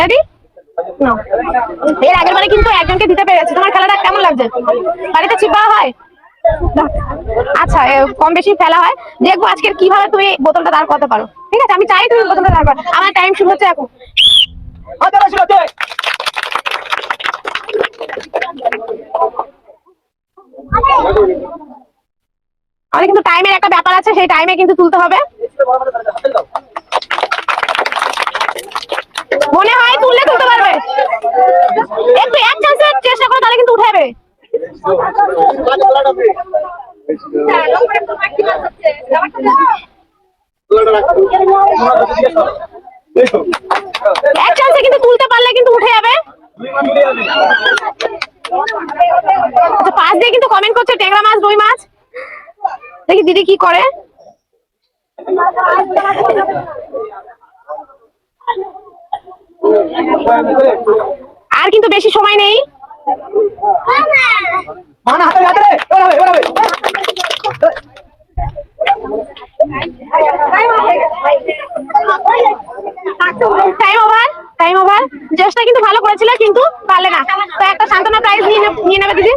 Ready? এর আগের বারে কিন্তু একজনকে দিতে পেরেছি। তোমার খেলাটা কেমন লাগছে? বাড়িতে ছিপা হয়? আচ্ছা, কম বেশি ফেলা হয়। দেখবো আজকে কিভাবে তুমি বোতলটা দাঁড় করতে পারো। ঠিক আছে, আমি চাই তুমি বোতলটা দাঁড় করো। আমার টাইম শুরু হচ্ছে এখন। আমাদের কিন্তু টাইমের একটা ব্যাপার আছে, সেই টাইমে কিন্তু তুলতে হবে। মনে হয় তুললে তুলতে পারবে। একটু এক চান্সে চেষ্টা করো, তাহলে কিন্তু উঠে যাবে। এক চান্সে কিন্তু তুলতে পারলে কিন্তু উঠে যাবে। আচ্ছা, পাশ দিয়ে কিন্তু কমেন্ট করছে ট্যাংরা মাছ, রুই মাছ। দেখি দিদি কি করে। আর কিন্তু বেশি সময় নেই। Time over. চেষ্টা কিন্তু ভালো করেছিল, কিন্তু পারলে না। তো একটা সান্ত্বনা প্রাইজ নিয়ে নেবে দিদি।